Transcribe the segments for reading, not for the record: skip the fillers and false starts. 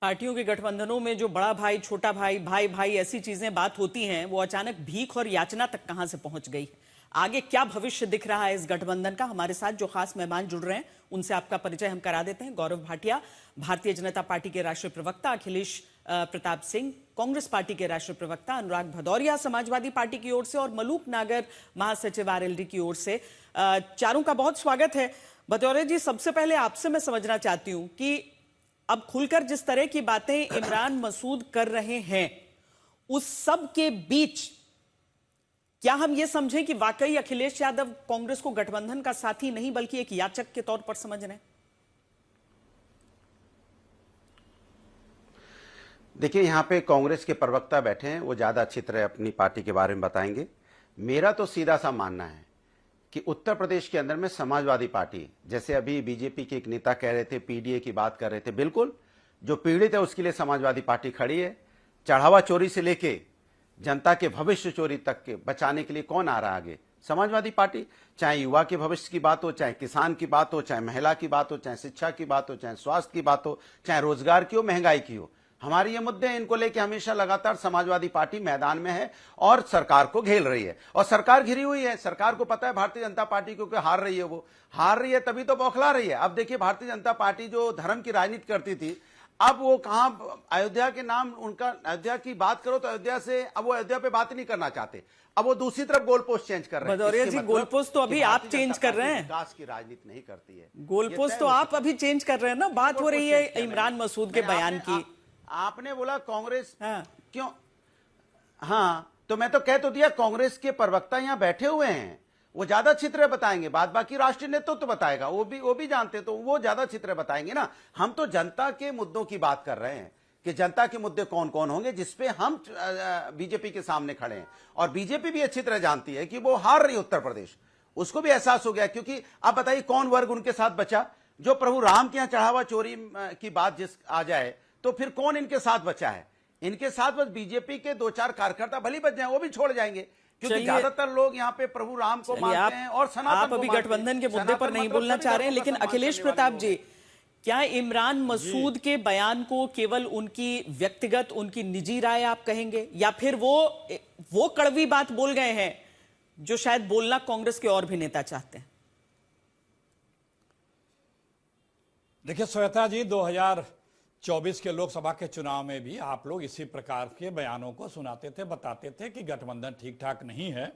पार्टियों के गठबंधनों में जो बड़ा भाई, छोटा भाई, भाई भाई ऐसी चीजें बात होती हैं, वो अचानक भीख और याचना तक कहां से पहुंच गई। आगे क्या भविष्य दिख रहा है इस गठबंधन का, हमारे साथ जो खास मेहमान जुड़ रहे हैं उनसे आपका परिचय हम करा देते हैं। गौरव भाटिया, भारतीय जनता पार्टी के राष्ट्रीय प्रवक्ता, अखिलेश प्रताप सिंह, कांग्रेस पार्टी के राष्ट्रीय प्रवक्ता, अनुराग भदौरिया समाजवादी पार्टी की ओर से और मलूक नागर, महासचिव आरएलडी की ओर से। चारों का बहुत स्वागत है। भदौरिया जी, सबसे पहले आपसे मैं समझना चाहती हूं कि अब खुलकर जिस तरह की बातें इमरान मसूद कर रहे हैं, उस सब के बीच क्या हम ये समझें कि वाकई अखिलेश यादव कांग्रेस को गठबंधन का साथी नहीं बल्कि एक याचक के तौर पर समझ रहे हैं? देखिए, यहाँ पे कांग्रेस के प्रवक्ता बैठे हैं, वो ज्यादा अच्छी तरह अपनी पार्टी के बारे में बताएंगे। मेरा तो सीधा सा मानना है कि उत्तर प्रदेश के अंदर में समाजवादी पार्टी, जैसे अभी बीजेपी के एक नेता कह रहे थे, पीडीए की बात कर रहे थे, बिल्कुल जो पीड़ित है उसके लिए समाजवादी पार्टी खड़ी है। चढ़ावा चोरी से लेके जनता के भविष्य चोरी तक के बचाने के लिए कौन आ रहा है आगे? समाजवादी पार्टी। चाहे युवा के भविष्य की बात हो, चाहे किसान की बात हो, चाहे महिला की बात हो, चाहे शिक्षा की बात हो, चाहे स्वास्थ्य की बात हो, चाहे रोजगार की हो, महंगाई की हो, हमारे ये मुद्दे हैं, इनको लेके हमेशा लगातार समाजवादी पार्टी मैदान में है और सरकार को घेर रही है। और सरकार घिरी हुई है। सरकार को पता है भारतीय जनता पार्टी क्योंकि हार रही है, वो हार रही है तभी तो बौखला रही है। अब देखिए, भारतीय जनता पार्टी जो धर्म की राजनीति करती थी, अब वो कहां, अयोध्या के नाम उनका, अयोध्या की बात करो तो अयोध्या से अब वो अयोध्या पे बात नहीं करना चाहते, अब वो दूसरी तरफ गोल पोस्ट चेंज कर रहे हैं। भदौरिया जी, गोल पोस्ट तो अभी आप चेंज कर रहे हैं, विकास की राजनीति नहीं करती है। गोल पोस्ट तो आप अभी चेंज कर रहे हैं ना। बात हो रही है इमरान मसूद के बयान की। आपने बोला कांग्रेस, हाँ। क्यों? हाँ, तो मैं तो कह तो दिया, कांग्रेस के प्रवक्ता यहां बैठे हुए हैं, वो ज्यादा अच्छी तरह बताएंगे बात। बाकी राष्ट्रीय नेतृत्व तो बताएगा, वो भी जानते, तो वो ज्यादा अच्छी तरह बताएंगे ना। हम तो जनता के मुद्दों की बात कर रहे हैं कि जनता के मुद्दे कौन कौन होंगे जिसपे हम बीजेपी के सामने खड़े हैं। और बीजेपी भी अच्छी तरह जानती है कि वो हार रही है उत्तर प्रदेश, उसको भी एहसास हो गया। क्योंकि आप बताइए कौन वर्ग उनके साथ बचा? जो प्रभु राम के यहां चढ़ावा चोरी की बात जिस आ जाए तो फिर कौन इनके साथ बचा है? इनके साथ बस बीजेपी के दो चार कार्यकर्ता भली बच जाए, वो भी छोड़ जाएंगे, क्योंकि ज्यादातर लोग यहाँ पे प्रभु राम को मानते हैं और सनातन आप अभी गठबंधन के मुद्दे पर नहीं बोलना चाह रहे हैं, लेकिन अखिलेश प्रताप जी, क्या इमरान मसूद के बयान को केवल उनकी व्यक्तिगत, उनकी निजी राय आप कहेंगे, या फिर वो कड़वी बात बोल गए हैं जो शायद बोलना कांग्रेस के और भी नेता चाहते हैं? देखिए श्वेता जी, 2024 के लोकसभा के चुनाव में भी आप लोग इसी प्रकार के बयानों को सुनाते थे, बताते थे कि गठबंधन ठीक ठाक नहीं है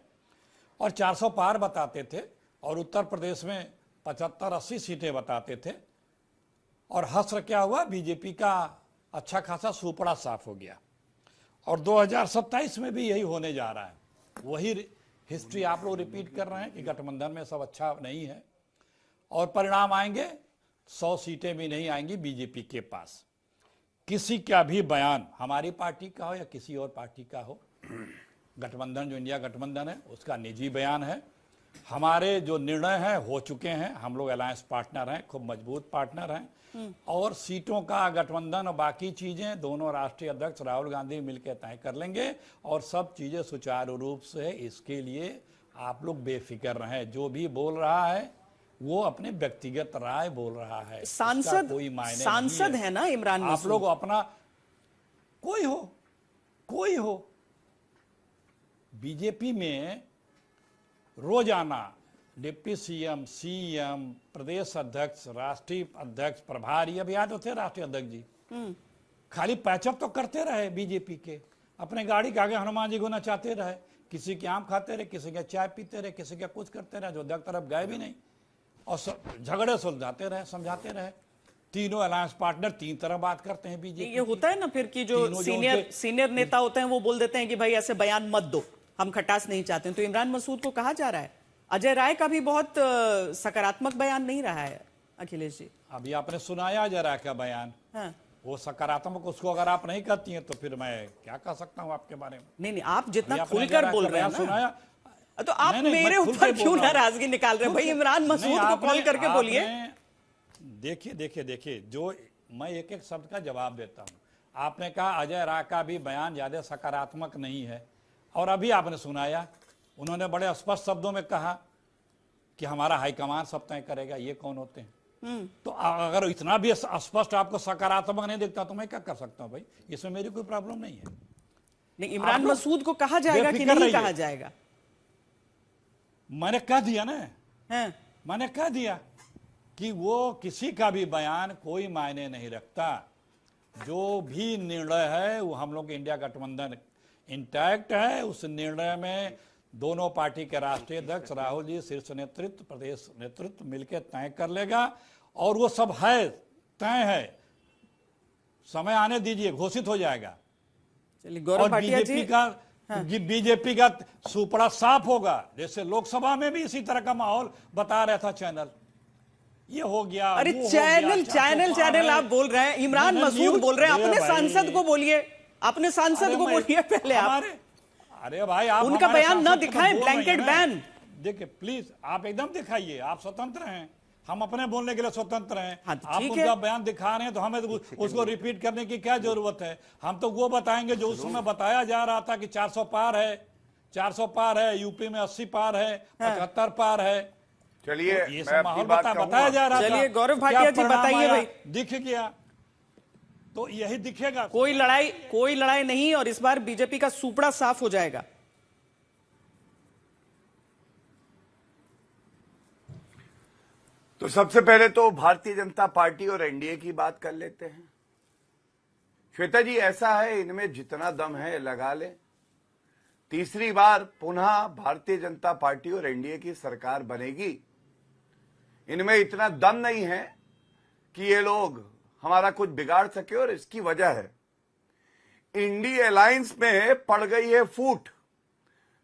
और 400 पार बताते थे और उत्तर प्रदेश में 75-80 सीटें बताते थे। और हश्र क्या हुआ, बीजेपी का अच्छा खासा सुपड़ा साफ हो गया। और 2027 में भी यही होने जा रहा है। वही हिस्ट्री आप लोग रिपीट कर रहे हैं कि गठबंधन में सब अच्छा नहीं है और परिणाम आएंगे, 100 सीटें भी नहीं आएंगी बीजेपी के पास। किसी का भी बयान, हमारी पार्टी का हो या किसी और पार्टी का हो, गठबंधन जो इंडिया गठबंधन है उसका निजी बयान है। हमारे जो निर्णय हैं हो चुके हैं, हम लोग अलायंस पार्टनर हैं, खूब मजबूत पार्टनर हैं। और सीटों का गठबंधन और बाकी चीजें दोनों राष्ट्रीय अध्यक्ष राहुल गांधी मिलकर तय कर लेंगे और सब चीजें सुचारू रूप से। इसके लिए आप लोग बेफिक्र रहें। जो भी बोल रहा है वो अपने व्यक्तिगत राय बोल रहा है, सांसद है ना इमरान मसूद। आप लोग अपना, कोई हो बीजेपी में रोजाना डिप्टी सीएम, प्रदेश अध्यक्ष, राष्ट्रीय अध्यक्ष, प्रभारी, अभी याद होते राष्ट्रीय अध्यक्ष जी, खाली पैचअप तो करते रहे बीजेपी के, अपने गाड़ी के आगे हनुमान जी को नचाते रहे, किसी के आम खाते रहे, किसी के चाय पीते रहे, किसी के कुछ करते रहे, जो अध्यक्ष तरफ गए भी नहीं और झगड़े सुलझाते रहे, समझाते रहे। तीनों अलायंस पार्टनर तीन तरह बात करते हैं बीजेपी। ये होता है ना फिर कि जो सीनियर नेता होते हैं वो बोल देते हैं कि भाई ऐसे बयान मत दो, हम खटास नहीं चाहते हैं। तो इमरान मसूद को कहा जा रहा है। अजय राय का भी बहुत सकारात्मक बयान नहीं रहा है अखिलेश जी। अभी आपने सुनाया अजय राय का बयान। हाँ। वो सकारात्मक, उसको अगर आप नहीं करती हैं तो फिर मैं क्या कह सकता हूं आपके बारे में? नहीं, आप जितना खुलकर बोल रहे हैं ना, सुनाया, तो आप मेरे ऊपर क्यों नाराजगी निकाल रहे हैं? भाई इमरान मसूद को कॉल करके बोलिए। देखिए, जो मैं एक एक शब्द का जवाब देता हूं। आपने कहा अजय राय का भी बयान ज्यादा सकारात्मक नहीं है, और अभी आपने सुनाया, उन्होंने बड़े स्पष्ट शब्दों में कहा कि हमारा हाईकमान सब तय करेगा। ये कौन होते हैं? तो अगर इतना भी स्पष्ट आपको सकारात्मक नहीं दिखता तो मैं क्या कर सकता हूं भाई, इसमें मेरी कोई प्रॉब्लम नहीं है। नहीं, इमरान लोग मसूद को कहा जाएगा कि बेफिक्र नहीं रहिए। कहा जाएगा? मैंने कह दिया ना, हैं? मैंने कह दिया कि वो किसी का भी बयान कोई मायने नहीं रखता। जो भी निर्णय है वो हम लोग इंडिया गठबंधन इंटैक्ट है। उस निर्णय में दोनों पार्टी के राष्ट्रीय अध्यक्ष राहुल जी, शीर्ष नेतृत्व, प्रदेश नेतृत्व मिलकर तय कर लेगा और वो सब है, तय है। समय आने दीजिए, घोषित हो जाएगा। चलिए गौरव और भाटिया जी, बीजेपी का सुपड़ा साफ होगा, जैसे लोकसभा में भी इसी तरह का माहौल बता रहा था चैनल। ये हो गया, अरे वो हो चैनल गया, चैनल चैनल आप बोल रहे हैं, इमरान मैंने मसूद न्यूज़ बोल रहे हैं। दिया अपने भाई। सांसद को बोलिए, अपने सांसद अरे को मैं- बोलिए पहले आप। अरे भाई, आप उनका हमारे बयान न सांसद को दिखाएं, बोल रहे ब्लैंकेट हैं ना। बैन। देखिए प्लीज, आप एकदम दिखाइए, आप स्वतंत्र हैं, हम अपने बोलने के लिए स्वतंत्र हैं। हाँ, तो आप ठीक उनका है। बयान दिखा रहे हैं तो हमें तो उसको रिपीट करने की क्या जरूरत है। हम तो वो बताएंगे जो उस समय बताया जा रहा था कि 400 पार है, 400 पार है, यूपी में 80 पार है, 75 पार है। चलिए, तो ये मैं सब अपनी माहौल बात बताया जा रहा था। चलिए, गौरव तो भाटिया क्या जी परिणाम बताइए आया? भाई। दिख गया तो यही दिखेगा। कोई लड़ाई नहीं, और इस बार बीजेपी का सुपड़ा साफ हो जाएगा। तो सबसे पहले तो भारतीय जनता पार्टी और एनडीए की बात कर लेते हैं। श्वेता जी, ऐसा है, इनमें जितना दम है लगा ले। तीसरी बार पुनः भारतीय जनता पार्टी और एनडीए की सरकार बनेगी। इनमें इतना दम नहीं है कि ये लोग हमारा कुछ बिगाड़ सके, और इसकी वजह है इंडी अलायंस में पड़ गई है फूट,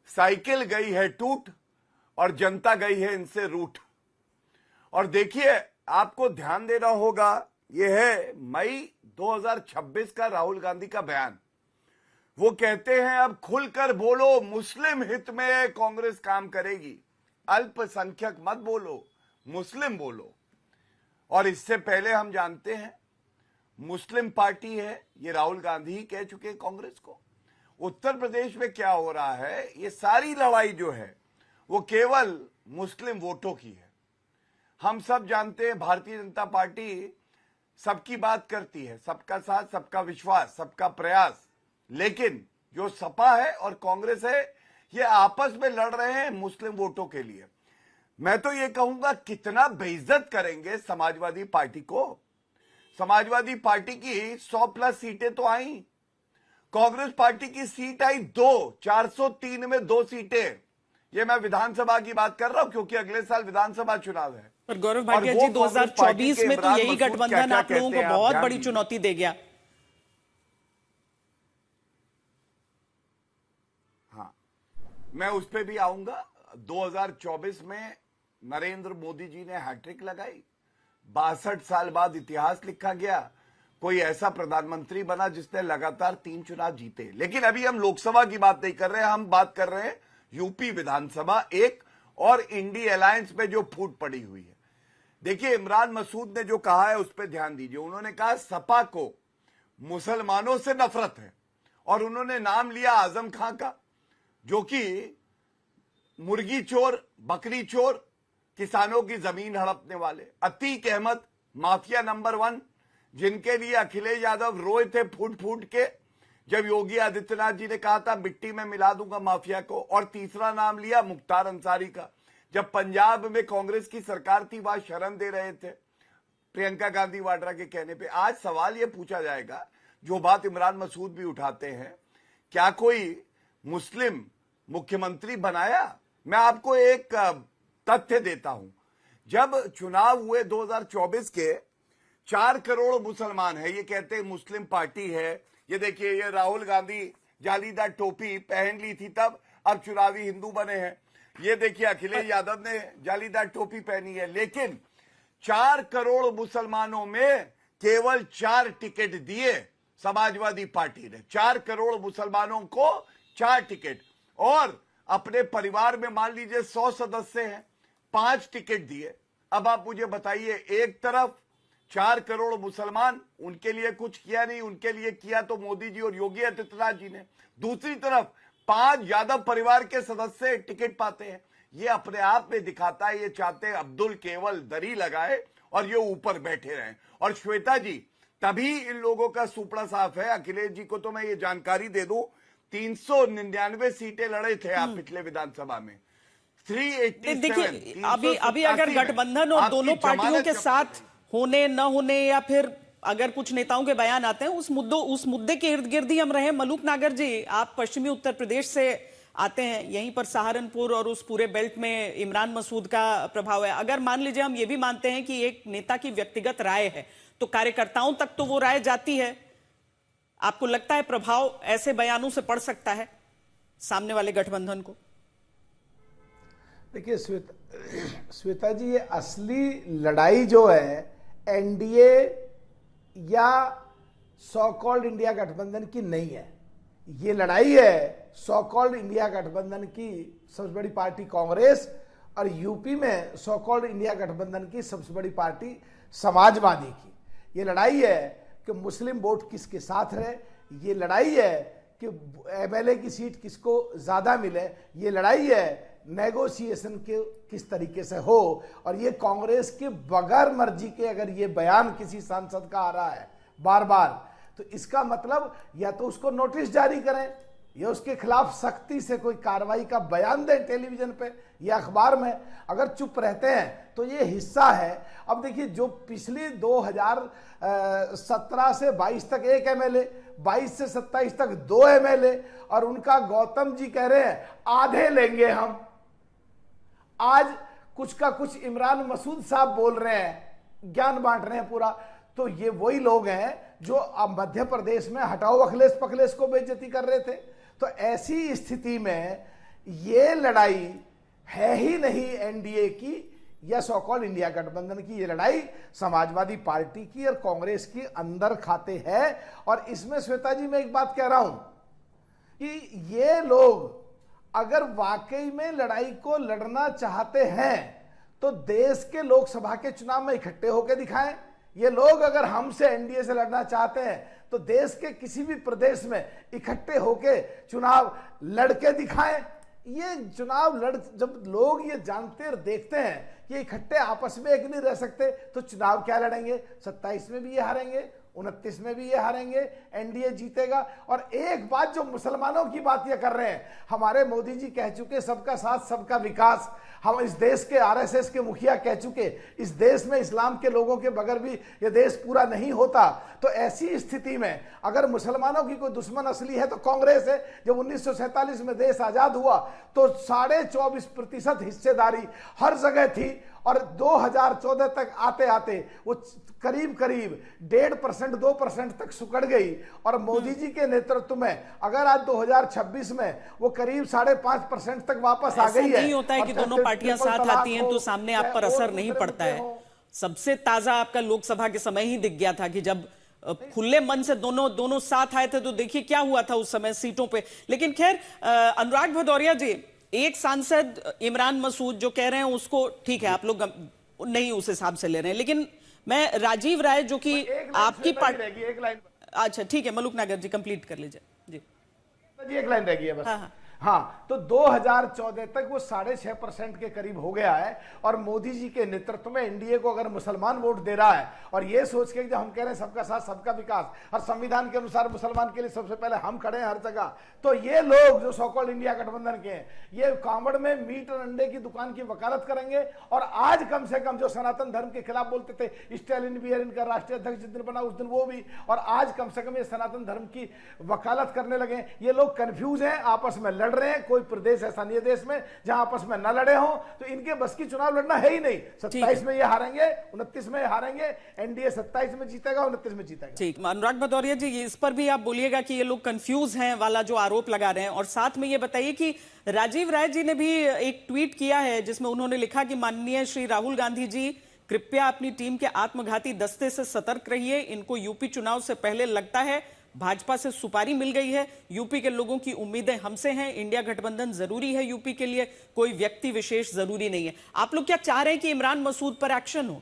साइकिल गई है टूट, और जनता गई है इनसे रूठ। और देखिए, आपको ध्यान देना होगा, यह है मई 2026 का राहुल गांधी का बयान। वो कहते हैं अब खुलकर बोलो, मुस्लिम हित में कांग्रेस काम करेगी, अल्पसंख्यक मत बोलो, मुस्लिम बोलो। और इससे पहले हम जानते हैं मुस्लिम पार्टी है, ये राहुल गांधी ही कह चुके हैं कांग्रेस को। उत्तर प्रदेश में क्या हो रहा है, ये सारी लड़ाई जो है वो केवल मुस्लिम वोटों की है। हम सब जानते हैं भारतीय जनता पार्टी सबकी बात करती है, सबका साथ, सबका विश्वास, सबका प्रयास। लेकिन जो सपा है और कांग्रेस है, ये आपस में लड़ रहे हैं मुस्लिम वोटों के लिए। मैं तो ये कहूंगा, कितना बेइज्जत करेंगे समाजवादी पार्टी को। समाजवादी पार्टी की 100+ सीटें तो आई, कांग्रेस पार्टी की सीट आई 2, 403 में 2 सीटें। ये मैं विधानसभा की बात कर रहा हूं, क्योंकि अगले साल विधानसभा चुनाव है। पर गौरव और भाटिया वो जी, कांग्रेस 2024 पार्टी में के तो यही इमरान मसूद गठबंधन क्या-क्या आप लोगों कहते को हैं, आप बहुत ध्यान बड़ी दीजिए। चुनौती दे गया। हाँ, मैं उस पर भी आऊंगा। 2024 में नरेंद्र मोदी जी ने हैट्रिक लगाई, 62 साल बाद इतिहास लिखा गया। कोई ऐसा प्रधानमंत्री बना जिसने लगातार 3 चुनाव जीते। लेकिन अभी हम लोकसभा की बात नहीं कर रहे हैं, हम बात कर रहे हैं यूपी विधानसभा 1 और इंडी अलायंस में जो फूट पड़ी हुई है। देखिए, इमरान मसूद ने जो कहा है उस पर ध्यान दीजिए। उन्होंने कहा सपा को मुसलमानों से नफरत है, और उन्होंने नाम लिया आजम खां का, जो कि मुर्गी चोर, बकरी चोर, किसानों की जमीन हड़पने वाले। अतीक अहमद, माफिया नंबर 1, जिनके लिए अखिलेश यादव रोए थे फूट फूट के जब योगी आदित्यनाथ जी ने कहा था मिट्टी में मिला दूंगा माफिया को। और तीसरा नाम लिया मुख्तार अंसारी का, जब पंजाब में कांग्रेस की सरकार थी, वहां शरण दे रहे थे प्रियंका गांधी वाड्रा के कहने पे। आज सवाल यह पूछा जाएगा, जो बात इमरान मसूद भी उठाते हैं, क्या कोई मुस्लिम मुख्यमंत्री बनाया? मैं आपको एक तथ्य देता हूं। जब चुनाव हुए 2024 के, 4 करोड़ मुसलमान है, ये कहते हैं मुस्लिम पार्टी है। ये देखिए, ये राहुल गांधी जालीदार टोपी पहन ली थी तब, अब चुनावी हिंदू बने हैं। ये देखिए, अखिलेश यादव ने जालीदार टोपी पहनी है। लेकिन 4 करोड़ मुसलमानों में केवल 4 टिकट दिए समाजवादी पार्टी ने। 4 करोड़ मुसलमानों को 4 टिकट, और अपने परिवार में मान लीजिए 100 सदस्य हैं, 5 टिकट दिए। अब आप मुझे बताइए, एक तरफ 4 करोड़ मुसलमान, उनके लिए कुछ किया नहीं, उनके लिए किया तो मोदी जी और योगी आदित्यनाथ जी ने। दूसरी तरफ 5 यादव परिवार के सदस्य टिकट पाते हैं। ये अपने आप में दिखाता है, ये चाहते हैं अब्दुल केवल दरी लगाए और ये ऊपर बैठे रहें। और श्वेता जी, तभी इन लोगों का सुपड़ा साफ है। अखिलेश जी को तो मैं ये जानकारी दे दूं, 399 सीटें लड़े थे आप पिछले विधानसभा में, 387। देखिए, अभी अगर गठबंधन और दोनों पार्टियों के साथ होने न होने, या फिर अगर कुछ नेताओं के बयान आते हैं, उस मुद्दे के इर्द गिर्द ही हम रहे। मलूक नागर जी, आप पश्चिमी उत्तर प्रदेश से आते हैं, यहीं पर सहारनपुर और उस पूरे बेल्ट में इमरान मसूद का प्रभाव है। अगर मान लीजिए हम ये भी मानते हैं कि एक नेता की व्यक्तिगत राय है, तो कार्यकर्ताओं तक तो वो राय जाती है। आपको लगता है प्रभाव ऐसे बयानों से पड़ सकता है सामने वाले गठबंधन को? देखिए श्वेता जी, ये असली लड़ाई जो है एनडीए या सो कॉल्ड इंडिया गठबंधन की नहीं है। ये लड़ाई है सो कॉल्ड इंडिया गठबंधन की सबसे बड़ी पार्टी कांग्रेस और यूपी में सो कॉल्ड इंडिया गठबंधन की सबसे बड़ी पार्टी समाजवादी की। ये लड़ाई है कि मुस्लिम वोट किसके साथ रहे, ये लड़ाई है कि एमएलए की सीट किसको ज्यादा मिले, ये लड़ाई है नेगोशिएशन के किस तरीके से हो। और ये कांग्रेस के बगैर मर्जी के अगर ये बयान किसी सांसद का आ रहा है बार बार, तो इसका मतलब या तो उसको नोटिस जारी करें या उसके खिलाफ सख्ती से कोई कार्रवाई का बयान दें टेलीविजन पे या अखबार में। अगर चुप रहते हैं तो ये हिस्सा है। अब देखिए, जो पिछली 2017 से 22 तक एक एमएलए, 22 से 27 तक 2 एमएलए, और उनका गौतम जी कह रहे हैं आधे लेंगे हम। आज कुछ का कुछ इमरान मसूद साहब बोल रहे हैं, ज्ञान बांट रहे हैं पूरा। तो ये वही लोग हैं जो अब मध्य प्रदेश में हटाओ अखिलेश पखलेश को बेइज्जती कर रहे थे। तो ऐसी स्थिति में ये लड़ाई है ही नहीं एनडीए की या सो कॉल्ड इंडिया गठबंधन की, ये लड़ाई समाजवादी पार्टी की और कांग्रेस की अंदर खाते है। और इसमें श्वेता जी मैं एक बात कह रहा हूं कि ये लोग अगर वाकई में लड़ाई को लड़ना चाहते हैं तो देश के लोकसभा के चुनाव में इकट्ठे होकर दिखाएं। ये लोग अगर हमसे एनडीए से लड़ना चाहते हैं तो देश के किसी भी प्रदेश में इकट्ठे होकर चुनाव लड़के दिखाएं। ये चुनाव जब लोग ये जानते और देखते हैं कि इकट्ठे आपस में एक नहीं रह सकते, तो चुनाव क्या लड़ेंगे? 27 में भी ये हारेंगे, 29 में भी ये हारेंगे, एनडीए जीतेगा। और एक बात जो मुसलमानों की बात ये कर रहे हैं, हमारे मोदी जी कह चुके सबका साथ सबका विकास। हम इस देश के आरएसएस के मुखिया कह चुके इस देश में इस्लाम के लोगों के बगैर भी ये देश पूरा नहीं होता। तो ऐसी स्थिति में अगर मुसलमानों की कोई दुश्मन असली है तो कांग्रेस है। जब 1947 में देश आजाद हुआ तो 24.5% हिस्सेदारी हर जगह थी, और 2014 तक आते आते वो करीब 1.5% 2% तक सुकड़ गई। और मोदी जी के नेतृत्व में अगर आज 2026 में वो करीब 5.5% तक वापस आ गई है। नहीं होता है कि दोनों पार्टियां साथ आती हैं तो सामने आप पर असर नहीं पड़ता है। सबसे ताजा आपका लोकसभा के समय ही दिख गया था कि जब खुले मन से दोनों साथ आए थे, तो देखिए क्या हुआ था उस समय सीटों पे। लेकिन खैर, अनुराग भदौरिया जी, एक सांसद इमरान मसूद जो कह रहे हैं उसको ठीक है, आप लोग नहीं उस हिसाब से ले रहे हैं, लेकिन मैं राजीव राय जो कि आपकी पार्टी, अच्छा ठीक है, मलूक नागर जी कंप्लीट कर लीजिए जी। एक लाइन रह गई है बस। हाँ, तो 2014 तक वो 6.5% के करीब हो गया है। और मोदी जी के नेतृत्व में एनडीए को अगर मुसलमान वोट दे रहा है, और ये सोच के जब हम कह रहे हैं सबका साथ सबका विकास और संविधान के अनुसार मुसलमान के लिए सबसे पहले हम खड़े हैं हर जगह, तो ये लोग जो सो कॉल्ड इंडिया गठबंधन के हैं, ये कांवड़ में मीट और अंडे की दुकान की वकालत करेंगे। और आज कम से कम जो सनातन धर्म के खिलाफ बोलते थे, स्टालिन भी इनका राष्ट्रीय अध्यक्ष जिस दिन बना उस दिन वो भी, और आज कम से कम ये सनातन धर्म की वकालत करने लगे। ये लोग कंफ्यूज हैं, आपस में लड़ रहे हैं। कोई प्रदेश ऐसा नहीं है देश में जहां आपस में न लड़े हों, तो इनके बस की चुनाव लड़ना है ही नहीं। 27 में ये हारेंगे, 29 में हारेंगे, एनडीए 27 में जीतेगा, 29 में जीतेगा। ठीक, अनुराग भदौरिया जी, इस पर भी आप बोलिएगा कि ये लोग कंफ्यूज हैं वाला जो आरोप लगा रहे हैं। और साथ में ये बताइए कि राजीव राय जी ने भी एक ट्वीट किया है जिसमें उन्होंने लिखा कि माननीय श्री राहुल गांधी जी, कृपया अपनी टीम के आत्मघाती दस्ते से सतर्क रहिए। इनको यूपी चुनाव से पहले लगता है भाजपा से सुपारी मिल गई है। यूपी के लोगों की उम्मीदें हमसे हैं। इंडिया गठबंधन जरूरी है यूपी के लिए, कोई व्यक्ति विशेष जरूरी नहीं है। आप लोग क्या चाह रहे हैं कि इमरान मसूद पर एक्शन हो?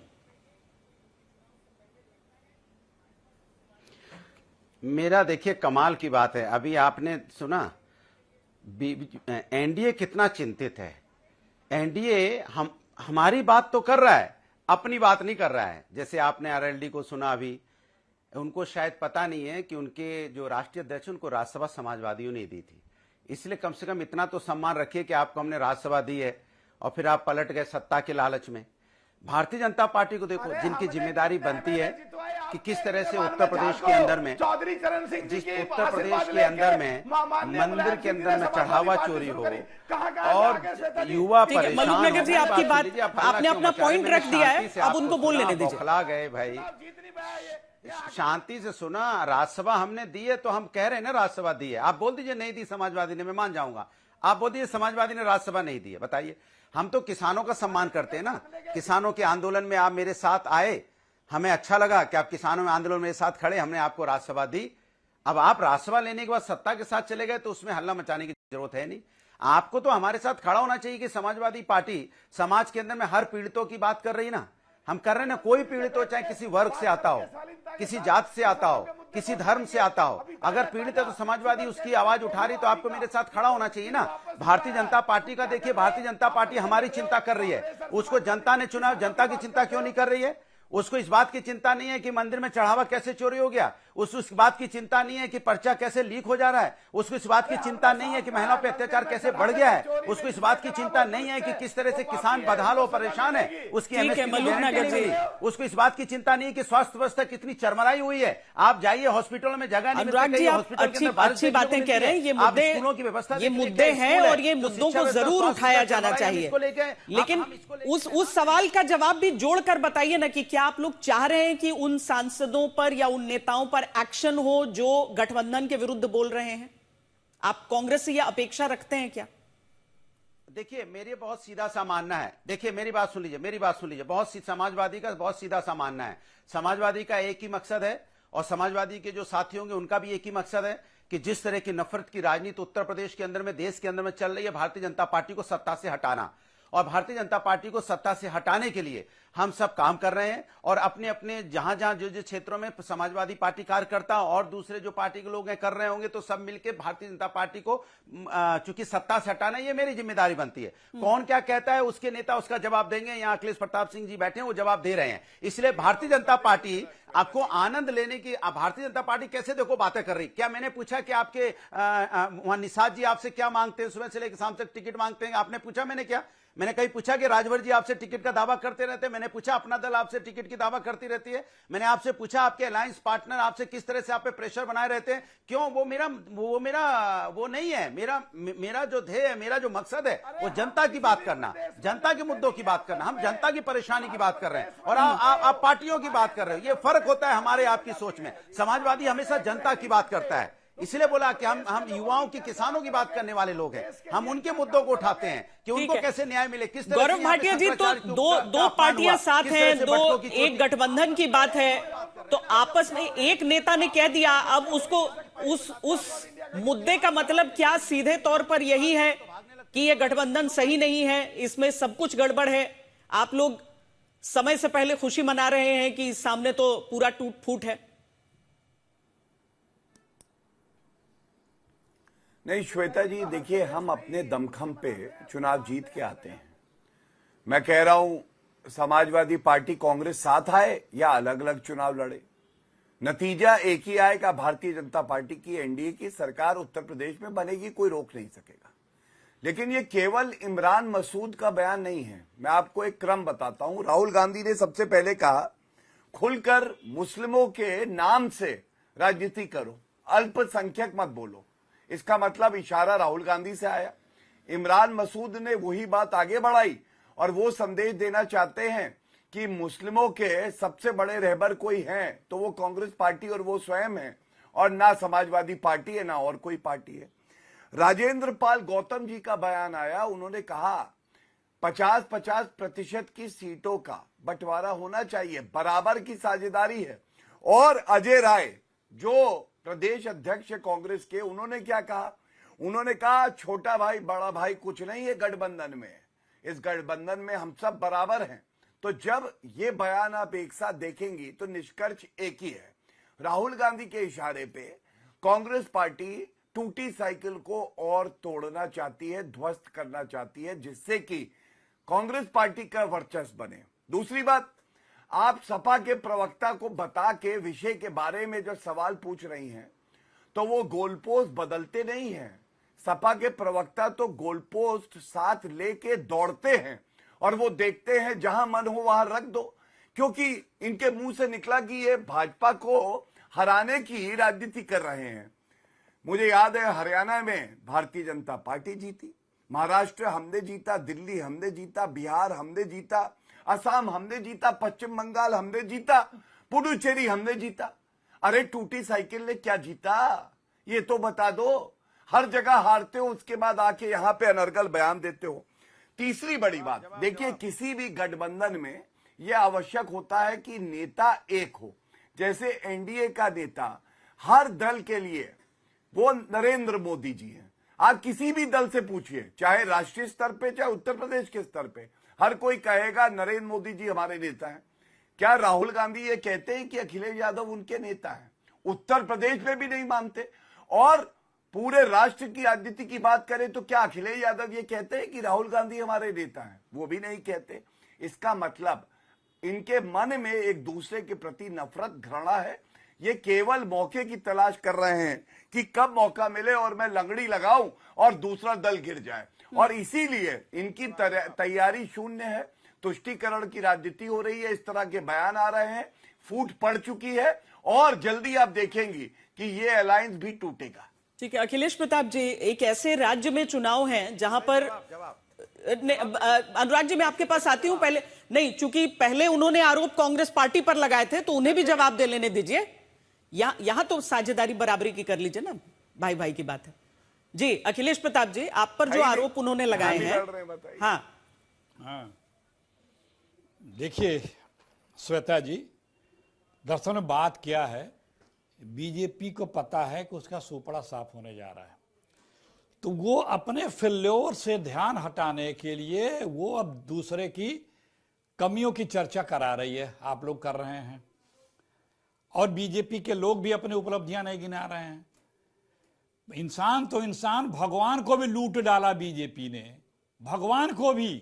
मेरा देखिए कमाल की बात है, अभी आपने सुना एनडीए कितना चिंतित है। एनडीए हमारी बात तो कर रहा है, अपनी बात नहीं कर रहा है। जैसे आपने आरएलडी को सुना अभी, उनको शायद पता नहीं है कि उनके जो राष्ट्रीय अध्यक्ष उनको राज्यसभा समाजवादियों ने दी थी, इसलिए कम से कम इतना तो सम्मान रखिए कि आपको हमने राज्यसभा दी है और फिर आप पलट गए सत्ता के लालच में। भारतीय जनता पार्टी को देखो, जिनकी जिम्मेदारी बनती है कि किस तरह से उत्तर प्रदेश के अंदर में, चौधरी चरण सिंह जी जिस के उत्तर प्रदेश के अंदर में मंदिर के अंदर में चढ़ावा चोरी हो और युवा ठीक है, परेशान मलूक नगर जी, हो, आपकी बात लीजिए, आप आपने हल्ला अपना क्यों पॉइंट मचा रहे हैं? रख दिया है, शांति से अब आपको उनको बोलने सुना, दीजिए। बौखला गए भाई, शांति से सुना। राज्यसभा हमने दी है तो हम कह रहे हैं ना राज्यसभा दी है। आप बोल दीजिए नहीं दी समाजवादी ने, मैं मान जाऊंगा। आप बोल दीजिए समाजवादी ने राज्यसभा नहीं दी है, बताइए। हम तो किसानों का सम्मान करते हैं ना, किसानों के आंदोलन में आप मेरे साथ आए, हमें अच्छा लगा कि आप किसानों में आंदोलन मेरे साथ खड़े, हमने आपको राज्यसभा दी। अब आप राज्यसभा लेने के बाद सत्ता के साथ चले गए तो उसमें हल्ला मचाने की जरूरत है नहीं। आपको तो हमारे साथ खड़ा होना चाहिए कि समाजवादी पार्टी समाज के अंदर में हर पीड़ितों की बात कर रही ना, हम कर रहे हैं ना। कोई पीड़ित हो, चाहे किसी वर्ग से आता हो, किसी जात से आता हो, किसी धर्म से आता हो, अगर पीड़ित है तो समाजवादी उसकी आवाज उठा रही तो आपको मेरे साथ खड़ा होना चाहिए ना। भारतीय जनता पार्टी का देखिए, भारतीय जनता पार्टी हमारी चिंता कर रही है, उसको जनता ने चुना, जनता की चिंता क्यों नहीं कर रही है? उसको इस बात की चिंता नहीं है कि मंदिर में चढ़ावा कैसे चोरी हो गया, उसको इस बात की चिंता नहीं है कि पर्चा कैसे लीक हो जा रहा है, उसको इस बात की चिंता नहीं है कि महिलाओं पर अत्याचार कैसे बढ़ गया है, उसको इस बात की चिंता नहीं है कि किस तरह से किसान बदहाल और परेशान है, उसकी MSP की गारंटी नहीं मिली, उसको इस बात की चिंता नहीं है कि स्वास्थ्य व्यवस्था कितनी चरमराई हुई है। आप जाइए हॉस्पिटलों में जगह नहीं अनुराग जी, आप अच्छी बातें कह रहे हैं, ये मुद्दे हैं और ये मुद्दों को जरूर उठाया जाना चाहिए, लेकिन उस सवाल का जवाब भी जोड़कर बताइए ना कि क्या आप लोग चाह रहे हैं कि उन सांसदों पर या उन नेताओं पर एक्शन हो जो गठबंधन के विरुद्ध बोल रहे हैं? आप कांग्रेस से यह अपेक्षा रखते हैं क्या? देखिए, मेरे बहुत सीधा सा मानना है, देखिए मेरी बात सुन लीजिए, समाजवादी का बहुत सीधा सा मानना है। समाजवादी का एक ही मकसद है और समाजवादी के जो साथी होंगे उनका भी एक ही मकसद है कि जिस तरह की नफरत की राजनीति उत्तर प्रदेश के अंदर में, देश के अंदर में चल रही है, भारतीय जनता पार्टी को सत्ता से हटाना। और भारतीय जनता पार्टी को सत्ता से हटाने के लिए हम सब काम कर रहे हैं और अपने अपने जहां जहां जो जो क्षेत्रों में समाजवादी पार्टी कार्यकर्ता और दूसरे जो पार्टी के लोग हैं कर रहे होंगे तो सब मिलकर भारतीय जनता पार्टी को चूंकि सत्ता से हटाना ये मेरी जिम्मेदारी बनती है। कौन क्या कहता है उसके नेता उसका जवाब देंगे। यहाँ अखिलेश प्रताप सिंह जी बैठे हैं, वो जवाब दे रहे हैं। इसलिए भारतीय जनता पार्टी आपको आनंद लेने की, भारतीय जनता पार्टी कैसे देखो बातें कर रही। क्या मैंने पूछा कि आपके वहां निषाद जी आपसे क्या मांगते हैं, सुबह से लेकर शाम तक टिकट मांगते हैं? आपने पूछा? मैंने कहीं पूछा कि राजभर जी आपसे टिकट का दावा करते रहते हैं? मैंने पूछा अपना दल आपसे टिकट की दावा करती रहती है? मैंने आपसे पूछा आपके अलायंस पार्टनर आपसे किस तरह से आप पे प्रेशर बनाए रहते हैं? क्यों? वो नहीं है। मेरा जो ध्येय है, मेरा जो मकसद है वो जनता की बात करना, जनता के मुद्दों की बात करना। हम जनता की परेशानी की बात कर रहे हैं और आप पार्टियों की बात कर रहे हो। ये फर्क होता है हमारे आपकी सोच में। समाजवादी हमेशा जनता की बात करता है, इसलिए बोला कि हम युवाओं की, किसानों की बात करने वाले लोग हैं। हम उनके मुद्दों को उठाते हैं कि उनको कैसे न्याय मिले, किस तरह। गौरव भाटिया जी, तो दो पार्टियां साथ हैं, एक गठबंधन की बात है, तो आपस में एक नेता ने कह दिया, अब उसको उस मुद्दे का मतलब क्या सीधे तौर पर यही है कि यह गठबंधन सही नहीं है, इसमें सब कुछ गड़बड़ है? आप लोग समय से पहले खुशी मना रहे हैं कि सामने तो पूरा टूट फूट है। नहीं श्वेता जी, देखिए हम अपने दमखम पे चुनाव जीत के आते हैं। मैं कह रहा हूं समाजवादी पार्टी कांग्रेस साथ आए या अलग अलग चुनाव लड़े, नतीजा एक ही आएगा। भारतीय जनता पार्टी की, एनडीए की सरकार उत्तर प्रदेश में बनेगी, कोई रोक नहीं सकेगा। लेकिन ये केवल इमरान मसूद का बयान नहीं है। मैं आपको एक क्रम बताता हूं। राहुल गांधी ने सबसे पहले कहा खुलकर मुस्लिमों के नाम से राजनीति करो, अल्पसंख्यक मत बोलो। इसका मतलब इशारा राहुल गांधी से आया। इमरान मसूद ने वही बात आगे बढ़ाई और वो संदेश देना चाहते हैं कि मुस्लिमों के सबसे बड़े रहबर कोई हैं तो वो कांग्रेस पार्टी और वो स्वयं है, और ना समाजवादी पार्टी है ना और कोई पार्टी है। राजेंद्र पाल गौतम जी का बयान आया, उन्होंने कहा 50-50% की सीटों का बंटवारा होना चाहिए, बराबर की साझेदारी है। और अजय राय जो प्रदेश अध्यक्ष कांग्रेस के, उन्होंने क्या कहा? उन्होंने कहा छोटा भाई बड़ा भाई कुछ नहीं है गठबंधन में, इस गठबंधन में हम सब बराबर हैं। तो जब ये बयान आप एक साथ देखेंगी तो निष्कर्ष एक ही है। राहुल गांधी के इशारे पे कांग्रेस पार्टी टूटी साइकिल को और तोड़ना चाहती है, ध्वस्त करना चाहती है, जिससे कि कांग्रेस पार्टी का वर्चस्व बने। दूसरी बात, आप सपा के प्रवक्ता को बता के विषय के बारे में जो सवाल पूछ रही हैं, तो वो गोलपोस्ट बदलते नहीं हैं। सपा के प्रवक्ता तो गोलपोस्ट साथ लेके दौड़ते हैं और वो देखते हैं जहां मन हो वहां रख दो, क्योंकि इनके मुंह से निकला कि ये भाजपा को हराने की राजनीति कर रहे हैं। मुझे याद है हरियाणा में भारतीय जनता पार्टी जीती, महाराष्ट्र हमने जीता, दिल्ली हमने जीता, बिहार हमने जीता, असम हमने जीता, पश्चिम बंगाल हमने जीता, पुडुचेरी हमने जीता। अरे टूटी साइकिल ने क्या जीता, ये तो बता दो। हर जगह हारते हो, उसके बाद आके यहां पे अनर्गल बयान देते हो। तीसरी बड़ी बात, देखिए किसी भी गठबंधन में यह आवश्यक होता है कि नेता एक हो। जैसे एनडीए का नेता हर दल के लिए वो नरेंद्र मोदी जी हैं। आप किसी भी दल से पूछिए, चाहे राष्ट्रीय स्तर पे चाहे उत्तर प्रदेश के स्तर पे, हर कोई कहेगा नरेंद्र मोदी जी हमारे नेता हैं। क्या राहुल गांधी ये कहते हैं कि अखिलेश यादव उनके नेता हैं? उत्तर प्रदेश में भी नहीं मानते। और पूरे राष्ट्र की राजनीति की बात करें तो क्या अखिलेश यादव ये कहते हैं कि राहुल गांधी हमारे नेता हैं? वो भी नहीं कहते। इसका मतलब इनके मन में एक दूसरे के प्रति नफरत, घृणा है। ये केवल मौके की तलाश कर रहे हैं कि कब मौका मिले और मैं लंगड़ी लगाऊं और दूसरा दल गिर जाए, और इसीलिए इनकी तैयारी शून्य है। तुष्टीकरण की राजनीति हो रही है, इस तरह के बयान आ रहे हैं, फूट पड़ चुकी है और जल्दी आप देखेंगी कि ये अलायंस भी टूटेगा। ठीक है अखिलेश प्रताप जी, एक ऐसे राज्य में चुनाव हैं जहां पर अनुराग जी मैं आपके पास आती हूं। पहले नहीं, चूंकि पहले उन्होंने आरोप कांग्रेस पार्टी पर लगाए थे तो उन्हें भी जवाब दे लेने दीजिए। यहां तो साझेदारी बराबरी की कर लीजिए ना, भाई भाई की बात है। जी अखिलेश प्रताप जी, आप पर जो आरोप उन्होंने लगाए हैं। हाँ देखिए श्वेता जी, दरअसल में बात क्या है, बीजेपी को पता है कि उसका सुपड़ा साफ होने जा रहा है, तो वो अपने फेल्योर से ध्यान हटाने के लिए वो अब दूसरे की कमियों की चर्चा करा रही है। आप लोग कर रहे हैं और बीजेपी के लोग भी अपनी उपलब्धियां नहीं गिना रहे हैं। इंसान तो इंसान, भगवान को भी लूट डाला बीजेपी ने, भगवान को भी।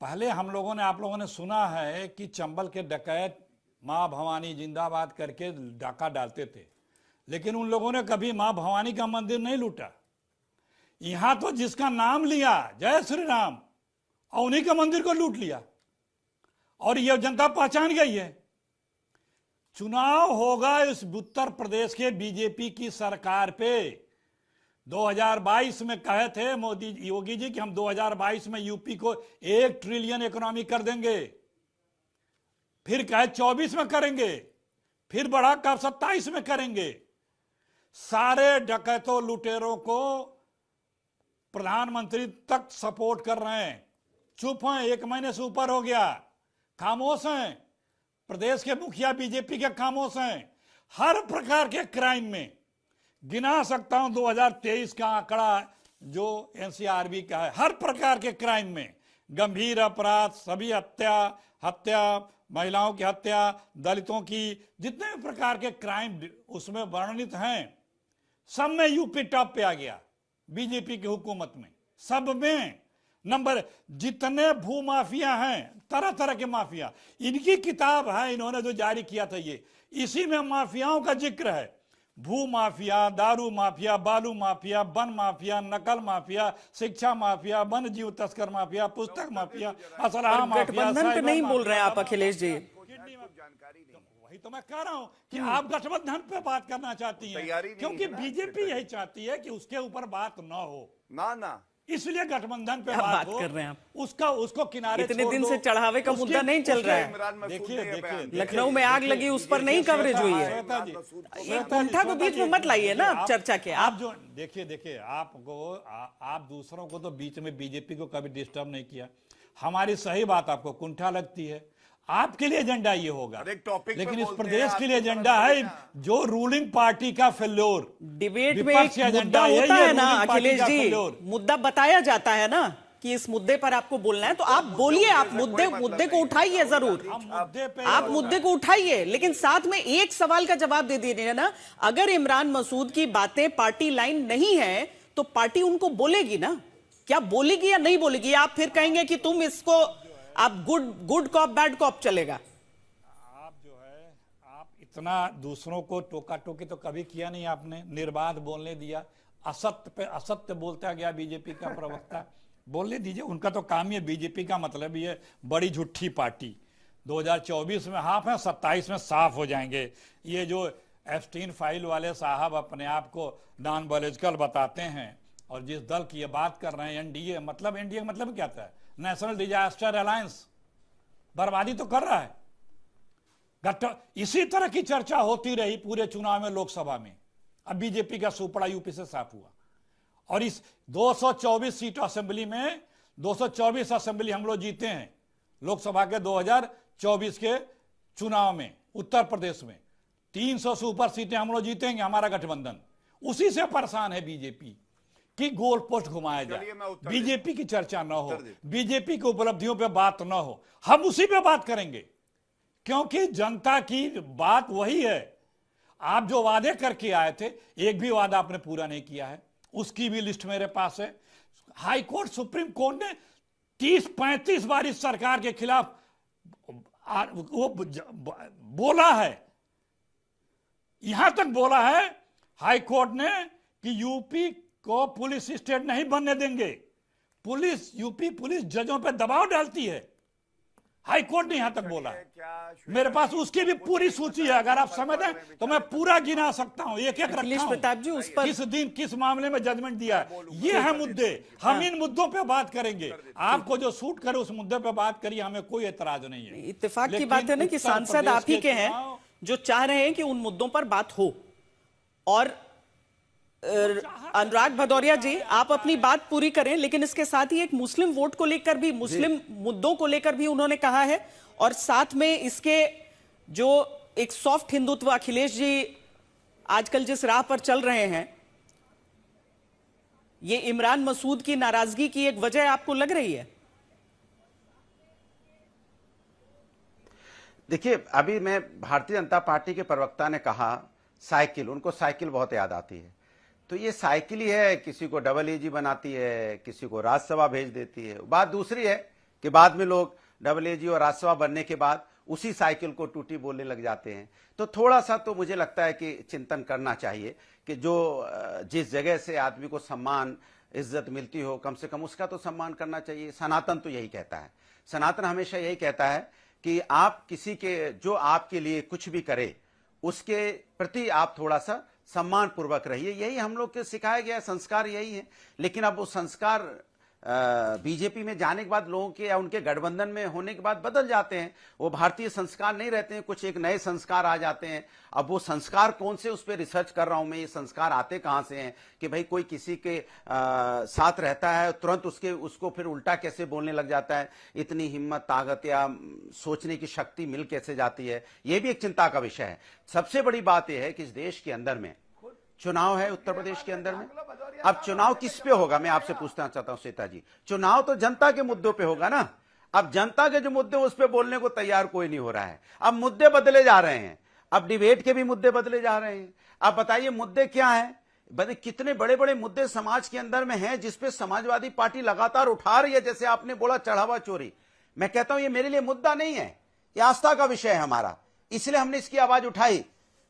पहले हम लोगों ने, आप लोगों ने सुना है कि चंबल के डकैत मां भवानी जिंदाबाद करके डाका डालते थे, लेकिन उन लोगों ने कभी मां भवानी का मंदिर नहीं लूटा। यहां तो जिसका नाम लिया जय श्री राम और उन्हीं का मंदिर को लूट लिया, और यह जनता पहचान गई है। चुनाव होगा इस उत्तर प्रदेश के बीजेपी की सरकार पे। 2022 में कहे थे मोदी योगी जी कि हम 2022 में यूपी को 1 ट्रिलियन इकोनॉमी कर देंगे, फिर कहे 24 में करेंगे, फिर बढ़ा कर 27 में करेंगे। सारे डकैतों लुटेरों को प्रधानमंत्री तक सपोर्ट कर रहे हैं, चुप हैं। 1 महीने से ऊपर हो गया, खामोश हैं। प्रदेश के मुखिया बीजेपी के खामोश हैं। हर प्रकार के क्राइम में गिना सकता हूं 2023 का आंकड़ा जो एनसीआरबी का है, हर प्रकार के क्राइम में, गंभीर अपराध, सभी हत्या, महिलाओं की हत्या, दलितों की, जितने भी प्रकार के क्राइम उसमें वर्णित हैं, सब में यूपी टॉप पे आ गया बीजेपी की हुकूमत में। सब में नंबर, जितने भू माफिया हैं, तरह तरह के माफिया, इनकी किताब है, इन्होंने जो जारी किया था ये, इसी में माफियाओं का जिक्र है। भू माफिया, दारू माफिया, बालू माफिया, वन माफिया, नकल माफिया, शिक्षा माफिया, वन जीव तस्कर माफिया, पुस्तक माफिया, असलहा माफिया। गठबंधन पे नहीं बोल रहे हैं आप अखिलेश जी। वही तो मैं कह रहा हूं कि आप गठबंधन पे बात करना चाहती हैं, क्योंकि बीजेपी यही चाहती है कि उसके ऊपर बात ना हो, ना इसलिए गठबंधन पे बात कर रहे हैं आप। उसको किनारे इतने दिन से चढ़ावे का मुद्दा नहीं चल रहा है। देखिए लखनऊ में आग लगी, उस पर नहीं कवरेज हुई है। ये कुंठा को बीच में मत लाइए ना आप चर्चा के। आप जो देखिए आप दूसरों को तो बीच में, बीजेपी को कभी डिस्टर्ब नहीं किया। हमारी सही बात आपको कुंठा लगती है, आपके लिए एजेंडा ये होगा, लेकिन इस प्रदेश के लिए एजेंडा है जो रूलिंग पार्टी का फेल्योर। डिबेट में एक मुद्दा होता है ना अखिलेश जी, मुद्दा बताया जाता है ना कि इस मुद्दे पर आपको बोलना है, तो आप बोलिए, आप मुद्दे को उठाइए जरूर, आप मुद्दे को उठाइए, लेकिन साथ में एक सवाल का जवाब दे दीजिए ना। अगर इमरान मसूद की बातें पार्टी लाइन नहीं है तो पार्टी उनको बोलेगी ना, क्या बोलेगी या नहीं बोलेगी? आप फिर कहेंगे कि तुम इसको, आप गुड कॉप बैड कॉप चलेगा। इतना दूसरों को टोका टोकी तो कभी किया नहीं आपने, निर्बाध बोलने दिया, असत्य पे असत्य बोलता गया बीजेपी का प्रवक्ता। बोलने दीजिए, उनका तो काम ही है, बीजेपी का मतलब ये बड़ी झूठी पार्टी। 2024 में हाफ है, 27 में साफ हो जाएंगे। ये जो एप्स्टीन फाइल वाले साहब अपने आप को नॉन बायोलॉजिकल बताते हैं और जिस दल की ये बात कर रहे हैं एनडीए, मतलब एनडीए मतलब क्या था? नेशनल डिजास्टर अलायंस, बर्बादी तो कर रहा है। इसी तरह की चर्चा होती रही पूरे चुनाव में, लोकसभा में। अब बीजेपी का सुपड़ा यूपी से साफ हुआ और इस 224 सीट असेंबली में 224 असेंबली हम लोग जीते हैं लोकसभा के 2024 के चुनाव में। उत्तर प्रदेश में 300 से ऊपर सीटें हम लोग जीतेंगे, हमारा गठबंधन। उसी से परेशान है बीजेपी कि गोल पोस्ट घुमाया जाए, बीजेपी की चर्चा न हो, बीजेपी की उपलब्धियों पे बात न हो। हम उसी पे बात करेंगे क्योंकि जनता की बात वही है। आप जो वादे करके आए थे, एक भी वादा आपने पूरा नहीं किया है, उसकी भी लिस्ट मेरे पास है। हाई कोर्ट, सुप्रीम कोर्ट ने 30-35 बार इस सरकार के खिलाफ वो बोला है। यहां तक बोला है हाई कोर्ट ने कि यूपी को पुलिस स्टेट नहीं बनने देंगे। यूपी पुलिस जजों पे दबाव डालती है, हाई कोर्ट ने यहां तक बोला है। मेरे पास उसकी भी पूरी सूची है, अगर आप समझ दें तो मैं पूरा गिना सकता हूं, एक एक रखा हूं। प्रताप जी, उस पर किस दिन किस मामले में जजमेंट दिया है, ये है मुद्दे। हम इन मुद्दों पे बात करेंगे, आपको जो सूट करे उस मुद्दे पे बात करिए, हमें कोई एतराज नहीं है। इत्तेफाक की बात है ना कि सांसद आप ही के हैं जो चाह रहे हैं कि उन मुद्दों पर बात हो। और अनुराग भदौरिया जी, आप अपनी बात पूरी करें, लेकिन इसके साथ ही एक मुस्लिम वोट को लेकर भी, मुस्लिम मुद्दों को लेकर भी उन्होंने कहा है। और साथ में इसके जो एक सॉफ्ट हिंदुत्व अखिलेश जी आजकल जिस राह पर चल रहे हैं, ये इमरान मसूद की नाराजगी की एक वजह आपको लग रही है? देखिए, अभी मैं भारतीय जनता पार्टी के प्रवक्ता ने कहा साइकिल, उनको साइकिल बहुत याद आती है। तो ये साइकिल ही है, किसी को डबल एजी बनाती है, किसी को राज्यसभा भेज देती है। बात दूसरी है कि बाद में लोग डबल एजी और राज्यसभा बनने के बाद उसी साइकिल को टूटी बोलने लग जाते हैं। तो थोड़ा सा तो मुझे लगता है कि चिंतन करना चाहिए कि जो जिस जगह से आदमी को सम्मान इज्जत मिलती हो, कम से कम उसका तो सम्मान करना चाहिए। सनातन तो यही कहता है, सनातन हमेशा यही कहता है कि आप किसी के, जो आपके लिए कुछ भी करे उसके प्रति आप थोड़ा सा सम्मान पूर्वक रहिए। यही हम लोग के सिखाया गया संस्कार, यही है। लेकिन अब वो संस्कार बीजेपी में जाने के बाद लोगों के या उनके गठबंधन में होने के बाद बदल जाते हैं। वो भारतीय संस्कार नहीं रहते हैं, कुछ एक नए संस्कार आ जाते हैं। अब वो संस्कार कौन से, उस पर रिसर्च कर रहा हूं मैं, ये संस्कार आते कहां से हैं कि भाई कोई किसी के साथ रहता है तुरंत उसको फिर उल्टा कैसे बोलने लग जाता है। इतनी हिम्मत, ताकत या सोचने की शक्ति मिल कैसे जाती है, ये भी एक चिंता का विषय है। सबसे बड़ी बात यह है कि इस देश के अंदर में चुनाव है, उत्तर प्रदेश के अंदर में। अब चुनाव किस पे होगा, मैं आपसे पूछना चाहता हूं श्वेता जी। चुनाव तो जनता के मुद्दों पे होगा ना। अब जनता के जो मुद्दे उस पे बोलने को तैयार कोई नहीं हो रहा है। अब मुद्दे बदले जा रहे हैं, अब डिबेट के भी मुद्दे बदले जा रहे हैं। अब बताइए मुद्दे क्या है, कितने बड़े बड़े मुद्दे समाज के अंदर में हैं जिसपे समाजवादी पार्टी लगातार उठा रही है। जैसे आपने बोला चढ़ावा चोरी, मैं कहता हूं ये मेरे लिए मुद्दा नहीं है, ये आस्था का विषय है हमारा, इसलिए हमने इसकी आवाज उठाई।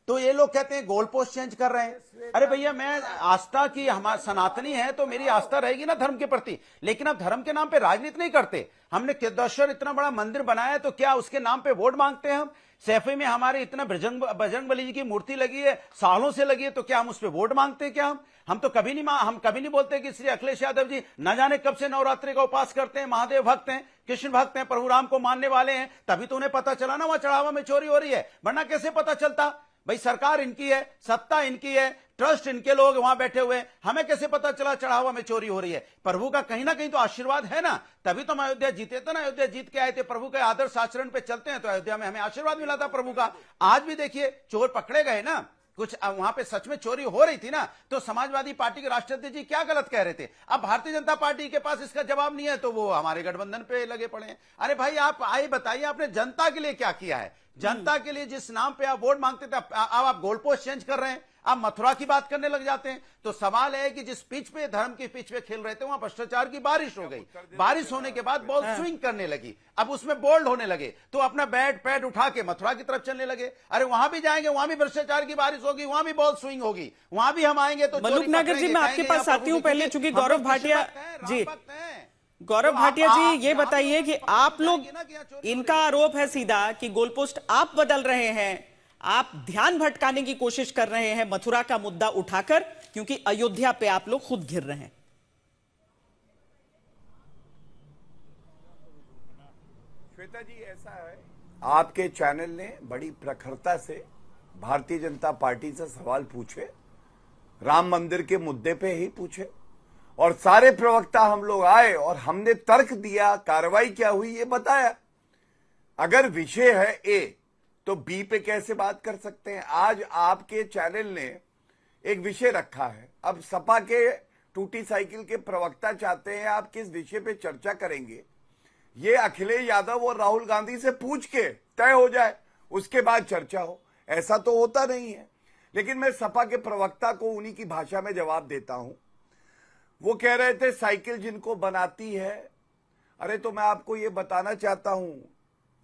तो ये लोग कहते हैं गोल पोस्ट चेंज कर रहे हैं। अरे भैया, मैं आस्था की, हमारा सनातनी है तो मेरी आस्था रहेगी ना धर्म के प्रति। लेकिन अब धर्म के नाम पे राजनीति नहीं करते। हमने केदारेश्वर इतना बड़ा मंदिर बनाया है तो क्या उसके नाम पे वोट मांगते हैं हम? सैफई में हमारे इतना बजरंग बली जी की मूर्ति लगी है, सालों से लगी है, तो क्या हम उस पर वोट मांगते हैं? क्या हम तो कभी नहीं बोलते कि श्री अखिलेश यादव जी न जाने कब से नवरात्रि का उपास करते हैं, महादेव भक्त हैं, कृष्ण भक्त हैं, प्रभु राम को मानने वाले हैं। तभी तो उन्हें पता चला ना वहां चढ़ावा में चोरी हो रही है, वरना कैसे पता चलता? भाई सरकार इनकी है, सत्ता इनकी है, ट्रस्ट इनके लोग वहां बैठे हुए, हमें कैसे पता चला चढ़ावा में चोरी हो रही है? प्रभु का कहीं ना कहीं तो आशीर्वाद है ना, तभी तो हम अयोध्या जीते थे ना। अयोध्या जीत के आए थे, प्रभु के आदर्श आचरण पे चलते हैं तो अयोध्या में हमें आशीर्वाद मिला था प्रभु का। आज भी देखिए चोर पकड़े गए ना, कुछ वहां पे सच में चोरी हो रही थी ना, तो समाजवादी पार्टी के राष्ट्रपति जी क्या गलत कह रहे थे? अब भारतीय जनता पार्टी के पास इसका जवाब नहीं है तो वो हमारे गठबंधन पे लगे पड़े हैं। अरे भाई, आप आइए बताइए आपने जनता के लिए क्या किया है? जनता के लिए जिस नाम पे आप वोट मांगते थे, अब आप गोल पोस्ट चेंज कर रहे हैं। आप मथुरा की बात करने लग जाते हैं। तो सवाल है कि जिस पिच पे, धर्म की पिच पे खेल रहे थे, वहां भ्रष्टाचार की बारिश हो गई। बारिश होने के बाद बॉल स्विंग करने लगी, अब उसमें बोल्ड होने लगे, तो अपना बैट पैड उठा के मथुरा की तरफ चलने लगे। अरे वहां भी जाएंगे, वहां भी भ्रष्टाचार की बारिश होगी, वहां भी बॉल स्विंग होगी, वहां भी हम आएंगे तो मलूक नागर जी, मैं आपके पास आती हूं पहले, चूंकि गौरव भाटिया जी, गौरव भाटिया जी, ये बताइए कि आप लोग, इनका आरोप है सीधा कि गोलपोस्ट आप बदल रहे हैं, आप ध्यान भटकाने की कोशिश कर रहे हैं मथुरा का मुद्दा उठाकर, क्योंकि अयोध्या पे आप लोग खुद घिर रहे हैं। श्वेता जी, ऐसा है, आपके चैनल ने बड़ी प्रखरता से भारतीय जनता पार्टी से सवाल पूछे, राम मंदिर के मुद्दे पे ही पूछे, और सारे प्रवक्ता हम लोग आए और हमने तर्क दिया, कार्रवाई क्या हुई ये बताया। अगर विषय है ए तो बी पे कैसे बात कर सकते हैं? आज आपके चैनल ने एक विषय रखा है, अब सपा के टूटी साइकिल के प्रवक्ता चाहते हैं आप किस विषय पे चर्चा करेंगे, ये अखिलेश यादव और राहुल गांधी से पूछ के तय हो जाए, उसके बाद चर्चा हो। ऐसा तो होता नहीं है। लेकिन मैं सपा के प्रवक्ता को उन्हीं की भाषा में जवाब देता हूं। वो कह रहे थे साइकिल जिनको बनाती है, अरे तो मैं आपको ये बताना चाहता हूं,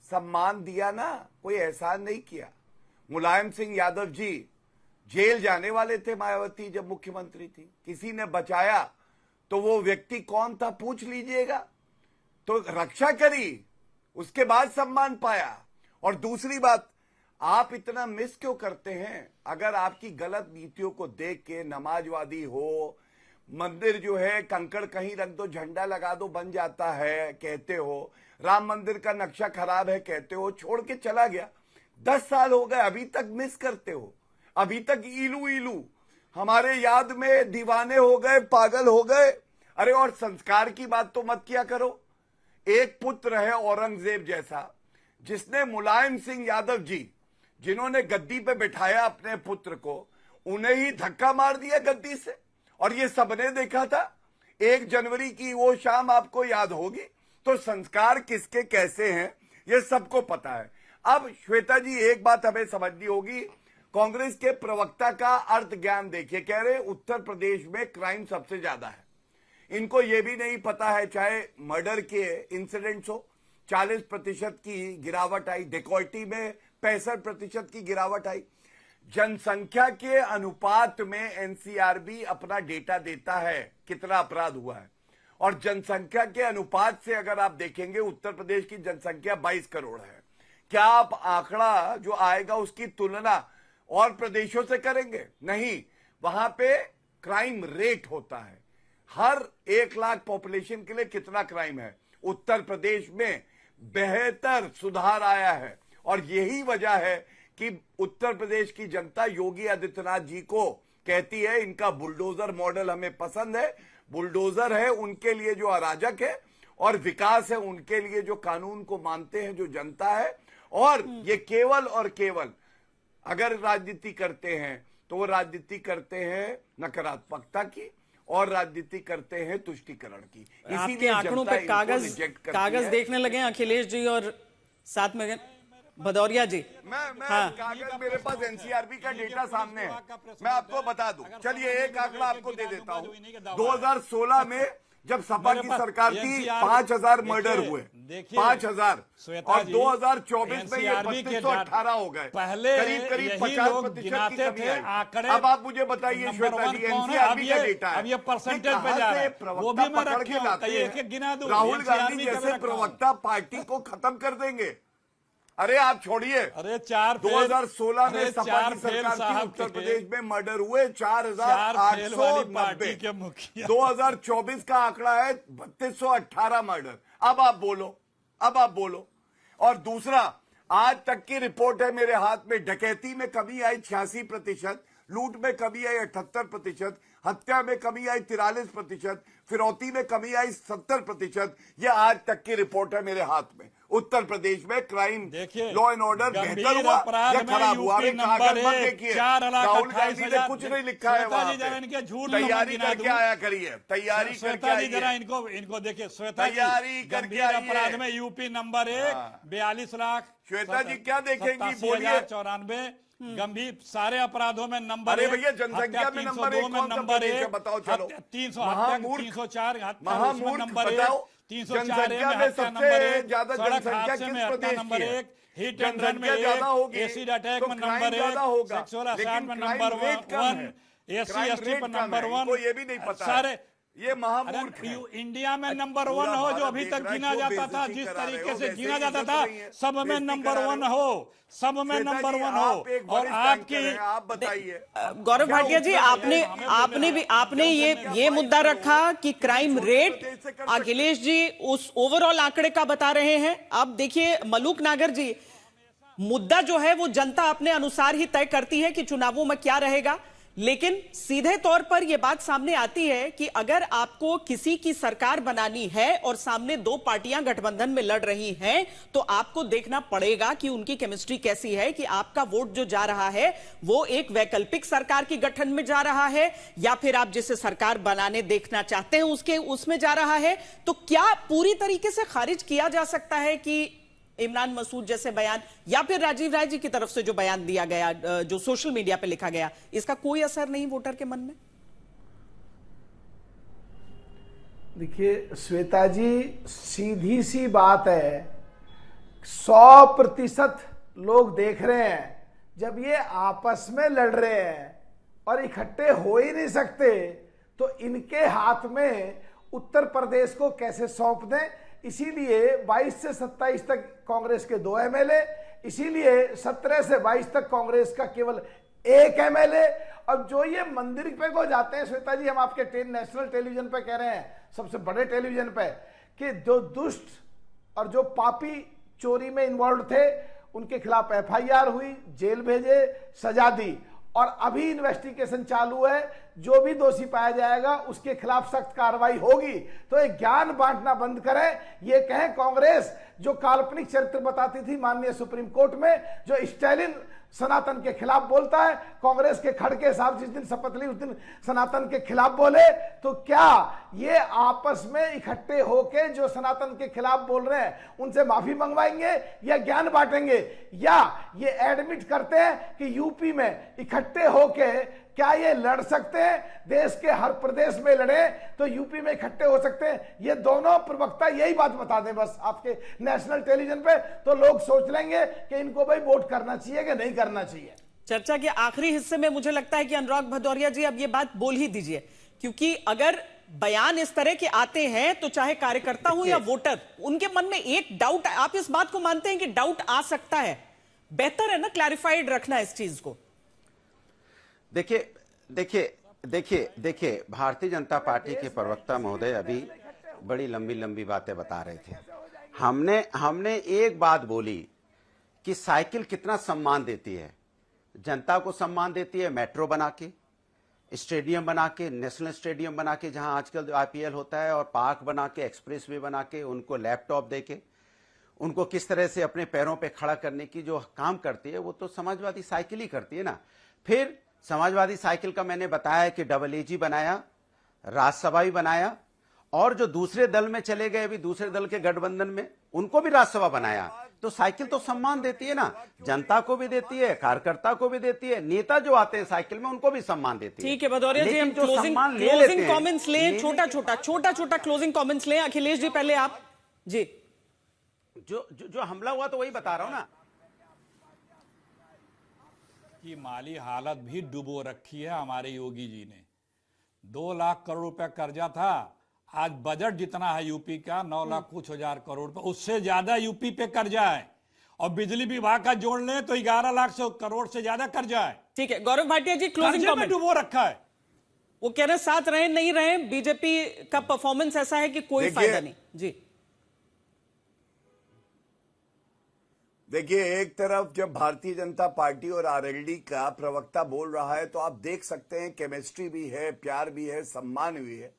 सम्मान दिया ना, कोई एहसान नहीं किया। मुलायम सिंह यादव जी जेल जाने वाले थे मायावती जब मुख्यमंत्री थी, किसी ने बचाया, तो वो व्यक्ति कौन था पूछ लीजिएगा, तो रक्षा करी, उसके बाद सम्मान पाया। और दूसरी बात, आप इतना मिस क्यों करते हैं? अगर आपकी गलत नीतियों को देख के नमाजवादी हो, मंदिर जो है कंकड़ कहीं रख दो झंडा लगा दो बन जाता है कहते हो, राम मंदिर का नक्शा खराब है कहते हो, छोड़ के चला गया। 10 साल हो गए, अभी तक मिस करते हो, अभी तक इलू इलू हमारे याद में दीवाने हो गए, पागल हो गए। अरे और संस्कार की बात तो मत किया करो। एक पुत्र है औरंगजेब जैसा, जिसने मुलायम सिंह यादव जी, जिन्होंने गद्दी पे बिठाया अपने पुत्र को, उन्हें ही धक्का मार दिया गद्दी से, और ये सबने देखा था। 1 जनवरी की वो शाम आपको याद होगी। तो संस्कार किसके कैसे हैं ये सबको पता है। अब श्वेता जी, एक बात हमें समझनी होगी, कांग्रेस के प्रवक्ता का अर्थ ज्ञान देखिए, कह रहे उत्तर प्रदेश में क्राइम सबसे ज्यादा है। इनको यह भी नहीं पता है, चाहे मर्डर के इंसिडेंट्स हो 40% की गिरावट आई, डेकॉइटी में 65% की गिरावट आई। जनसंख्या के अनुपात में एनसीआरबी अपना डेटा देता है कितना अपराध हुआ है, और जनसंख्या के अनुपात से अगर आप देखेंगे उत्तर प्रदेश की जनसंख्या 22 करोड़ है। क्या आप आंकड़ा जो आएगा उसकी तुलना और प्रदेशों से करेंगे? नहीं, वहां पे क्राइम रेट होता है, हर 1 लाख पॉपुलेशन के लिए कितना क्राइम है। उत्तर प्रदेश में बेहतर सुधार आया है, और यही वजह है कि उत्तर प्रदेश की जनता योगी आदित्यनाथ जी को कहती है इनका बुलडोजर मॉडल हमें पसंद है। बुलडोजर है उनके लिए जो अराजक है, और विकास है उनके लिए जो कानून को मानते हैं, जो जनता है। और ये केवल और केवल अगर राजनीति करते हैं तो वो राजनीति करते हैं नकारात्मकता की, और राजनीति करते हैं तुष्टीकरण की। आपके आंकड़ों पे कागज देखने लगे अखिलेश जी और साथ में भदौरिया जी। मैं हाँ। कागज, मेरे पास एनसीआरबी का डेटा सामने है, मैं आपको बता दूं। चलिए एक आंकड़ा आपको दे देता हूं। 2016 में जब सपा की सरकार थी 5000 मर्डर हुए, 5000, और 2024 में ये 3218 हो गए, करीब करीब 50% की कमी आई। अब आप मुझे बताइए श्वेता जी, एनसीआरबी का डेटा है, अब ये परसेंटेज पे जा रहा है, वो भी मैं पकड़ के रखे लाते एक एक गिना दूं, राहुल गांधी NCRB जैसे प्रवक्ता पार्टी को खत्म कर देंगे। अरे आप छोड़िए, अरे 2016 में सपा की फेल सरकार थी, साहब उत्तर के प्रदेश में मर्डर हुए फेल वाली पार्टी 4890। के मुखिया। 2024 का आंकड़ा है 3218 मर्डर। अब आप बोलो, अब आप बोलो। और दूसरा, आज तक की रिपोर्ट है मेरे हाथ में, डकैती में कमी आई 86%, लूट में कमी आई 78%, हत्या में कमी आई 43%, फिरौती में कमी आई 70%। यह आज तक की रिपोर्ट है मेरे हाथ में। उत्तर प्रदेश में क्राइम, लॉ एंड ऑर्डर बेहतर हुआ या खराब हुआ? कागज मत देखिए, राहुल गांधी ने कुछ नहीं लिखा है वहां पे। तैयारी करके आया करिए, तैयारी करके आइए, इनको देखिए, तैयारी करके आइए। अपराध में यूपी नंबर 1, 42 लाख। श्वेता जी क्या देखेंगी, बोलिए। 94 गंभीर सारे अपराधों में नंबर अरे 1, भैया, जनसंख्या में नंबर 1 में कौन सा नंबर प्रदेश है? 1, बताओ चलो। 304 महामूर्ख नंबर 1, बताओ, 304 जनसंख्या में में हत्या सबसे नंबर 1, ज्यादा सड़क जनसंख्या हादसे किस में हत्या प्रदेश नंबर की है? 1, हिट एंड रन में जनसंख्या ज्यादा 1, होगी एसिड अटैक तो में क्राइम नंबर ज्यादा 1, होगा, सेक्सुअल लेकिन असॉल्ट में क्राइम नंबर रेट कम 1, है। एससी क्राइम एसटी रेट पर कम नंबर है, 1, इनको ये भी नहीं पता है। सारे ये महामूर्ख है। इंडिया में नंबर पूरा 1 हो जो भारत अभी देख तक रहा है, गिना क्यों जाता था, बेइज्जती जिस करा रहे तरीके हो? से वैसे गिना ही जाता इज्जत था, नहीं है, सब में बेइज्जती नंबर करा 1 रहे हो, सब में श्वेता नंबर जी, 1 हो। आप एक और वरिष्ठ आपकी एंकर हैं, आप बताइए। गौरव क्या भाटिया जी, उत्तर आपने ये मुद्दा रखा कि क्राइम रेट, अखिलेश जी उस ओवरऑल आंकड़े का बता रहे हैं। अब देखिए मलूक नागर जी, मुद्दा जो है वो जनता अपने अनुसार ही तय करती है कि चुनावों में क्या रहेगा, लेकिन सीधे तौर पर यह बात सामने आती है कि अगर आपको किसी की सरकार बनानी है और सामने दो पार्टियां गठबंधन में लड़ रही हैं, तो आपको देखना पड़ेगा कि उनकी केमिस्ट्री कैसी है, कि आपका वोट जो जा रहा है वो एक वैकल्पिक सरकार की गठन में जा रहा है या फिर आप जिसे सरकार बनाने देखना चाहते हैं उसमें जा रहा है। तो क्या पूरी तरीके से खारिज किया जा सकता है कि इमरान मसूद जैसे बयान या फिर राजीव राय जी की तरफ से जो बयान दिया गया, जो सोशल मीडिया पे लिखा गया, इसका कोई असर नहीं वोटर के मन में? देखिए श्वेता जी, सीधी सी बात है, 100% लोग देख रहे हैं जब ये आपस में लड़ रहे हैं और इकट्ठे हो ही नहीं सकते तो इनके हाथ में उत्तर प्रदेश को कैसे सौंप दें। इसीलिए 22 से 27 तक कांग्रेस के 2 एमएलए, इसीलिए 17 से 22 तक कांग्रेस का केवल 1 एमएलए। अब जो ये मंदिर पे को जाते हैं श्वेता जी, हम आपके नेशनल टेलीविजन पे कह रहे हैं, सबसे बड़े टेलीविजन पे, कि जो दुष्ट और जो पापी चोरी में इन्वॉल्व थे उनके खिलाफ एफआईआर हुई, जेल भेजे, सजा दी और अभी इन्वेस्टिगेशन चालू है। जो भी दोषी पाया जाएगा उसके खिलाफ सख्त कार्रवाई होगी। तो ये ज्ञान बांटना बंद करें। ये कहें कांग्रेस जो काल्पनिक चरित्र बताती थी माननीय सुप्रीम कोर्ट में, जो स्टालिन सनातन के खिलाफ बोलता है, कांग्रेस के खड़गे साहब जिस दिन शपथ ली उस दिन सनातन के खिलाफ बोले, तो क्या ये आपस में इकट्ठे होके जो सनातन के खिलाफ बोल रहे हैं उनसे माफी मंगवाएंगे या ज्ञान बांटेंगे, या ये एडमिट करते हैं कि यूपी में इकट्ठे होके क्या ये लड़ सकते हैं? देश के हर प्रदेश में लड़े तो यूपी में इकट्ठे हो सकते हैं। ये दोनों प्रवक्ता यही बात बता दें बस आपके नेशनल टेलीविजन पे, तो लोग सोच लेंगे कि इनको भाई वोट करना चाहिए कि नहीं करना चाहिए। चर्चा के आखिरी हिस्से में मुझे लगता है कि अनुराग भदौरिया जी अब ये बात बोल ही दीजिए, क्योंकि अगर बयान इस तरह के आते हैं तो चाहे कार्यकर्ता हो या वोटर, उनके मन में एक डाउट, आप इस बात को मानते हैं कि डाउट आ सकता है? बेहतर है ना क्लैरिफाइड रखना इस चीज को। देखिए भारतीय जनता पार्टी के प्रवक्ता महोदय अभी बड़ी लंबी लंबी बातें बता रहे थे। हमने एक बात बोली कि साइकिल कितना सम्मान देती है, जनता को सम्मान देती है मेट्रो बना के, स्टेडियम बना के, नेशनल स्टेडियम बना के जहां आजकल आईपीएल होता है, और पार्क बना के, एक्सप्रेस वे बना के, उनको लैपटॉप दे के, उनको किस तरह से अपने पैरों पे खड़ा करने की जो काम करती है वो तो समाजवादी साइकिल ही करती है ना। फिर समाजवादी साइकिल का मैंने बताया कि डबल-एजी बनाया, राज्यसभा भी बनाया, और जो दूसरे दल में चले गए अभी दूसरे दल के गठबंधन में उनको भी राज्यसभा बनाया। तो साइकिल तो सम्मान देती है ना, जनता को भी देती है, कार्यकर्ता को भी देती है, नेता जो आते हैं साइकिल में उनको भी सम्मान देती है। ठीक है भदौरिया जी, हम क्लोजिंग कमेंट्स लें, छोटा क्लोजिंग कमेंट्स लें। अखिलेश जी पहले आप जी। जो हमला हुआ तो वही बता रहा हूं ना की माली हालत भी डुबो रखी है हमारे योगी जी ने। 2 लाख करोड़ रुपए कर्जा था, आज बजट जितना है यूपी का 9 लाख कुछ हजार करोड़ रुपए, उससे ज्यादा यूपी पे कर्जा है। और बिजली विभाग का जोड़ लें तो 11 लाख करोड़ से ज्यादा कर्जा है। ठीक है गौरव भाटिया जी, क्लोजिंग कमेंट। डुबो रखा है। वो कह रहे साथ रहे नहीं रहे, बीजेपी का परफॉर्मेंस ऐसा है कि कोई फायदा नहीं। जी देखिए, एक तरफ जब भारतीय जनता पार्टी और आरएलडी का प्रवक्ता बोल रहा है तो आप देख सकते हैं केमिस्ट्री भी है, प्यार भी है, सम्मान भी है।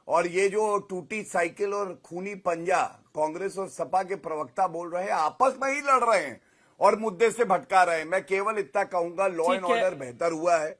और ये जो टूटी साइकिल और खूनी पंजा कांग्रेस और सपा के प्रवक्ता बोल रहे हैं, आपस में ही लड़ रहे हैं और मुद्दे से भटका रहे हैं। मैं केवल इतना कहूंगा, लॉ एंड ऑर्डर बेहतर हुआ है।